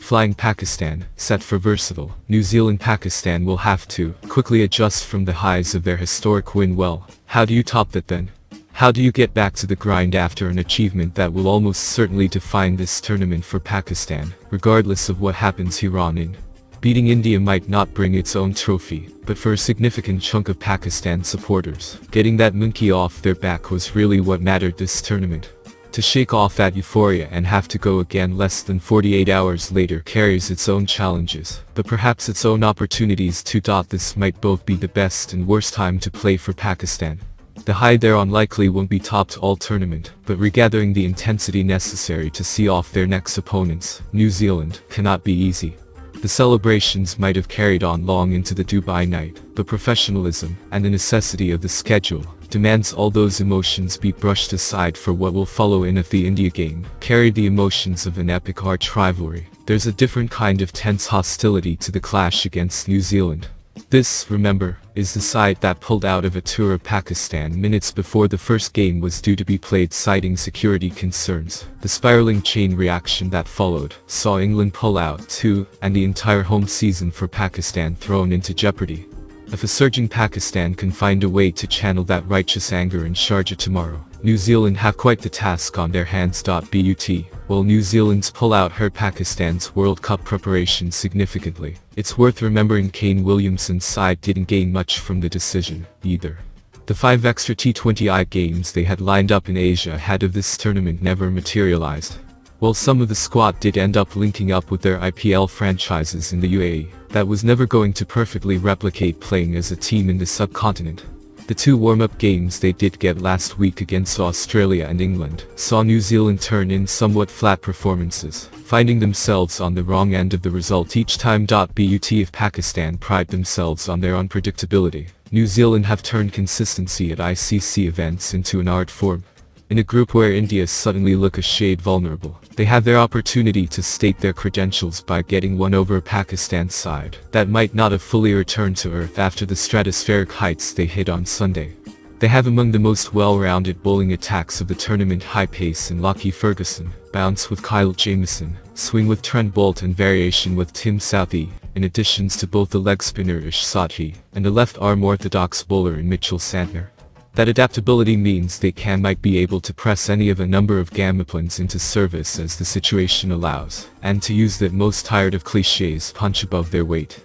Flying Pakistan, set for versatile. New Zealand-Pakistan will have to quickly adjust from the highs of their historic win. Well, how do you top that then? How do you get back to the grind after an achievement that will almost certainly define this tournament for Pakistan, regardless of what happens here on in? Beating India might not bring its own trophy, but for a significant chunk of Pakistan supporters, getting that monkey off their back was really what mattered this tournament. To shake off that euphoria and have to go again less than 48 hours later carries its own challenges, but perhaps its own opportunities too. This might both be the best and worst time to play for Pakistan. The high thereon likely won't be topped all tournament, but regathering the intensity necessary to see off their next opponents, New Zealand, cannot be easy. The celebrations might have carried on long into the Dubai night, but professionalism, and the necessity of the schedule, demands all those emotions be brushed aside for what will follow in. If the India game carried the emotions of an epic arch rivalry, there's a different kind of tense hostility to the clash against New Zealand. This, remember, is the side that pulled out of a tour of Pakistan minutes before the first game was due to be played, citing security concerns. The spiraling chain reaction that followed saw England pull out too, and the entire home season for Pakistan thrown into jeopardy. If a surging Pakistan can find a way to channel that righteous anger in Sharjah tomorrow, New Zealand have quite the task on their hands. But while New Zealand's pullout hurt Pakistan's World Cup preparation significantly, it's worth remembering Kane Williamson's side didn't gain much from the decision, either. The 5 extra T20I games they had lined up in Asia ahead of this tournament never materialized. While some of the squad did end up linking up with their IPL franchises in the UAE, that was never going to perfectly replicate playing as a team in the subcontinent. The 2 warm-up games they did get last week against Australia and England saw New Zealand turn in somewhat flat performances, finding themselves on the wrong end of the result each time. But if Pakistan pride themselves on their unpredictability, New Zealand have turned consistency at ICC events into an art form. In a group where India suddenly look a shade vulnerable, they have their opportunity to state their credentials by getting one over a Pakistan side that might not have fully returned to earth after the stratospheric heights they hit on Sunday. They have among the most well-rounded bowling attacks of the tournament: high pace in Lockie Ferguson, bounce with Kyle Jamieson, swing with Trent Boult and variation with Tim Southee, in additions to both the leg spinner Ish Sathi and the left-arm orthodox bowler in Mitchell Santner. That adaptability means they might be able to press any of a number of gameplans into service as the situation allows, and to use that most tired of cliches, punch above their weight.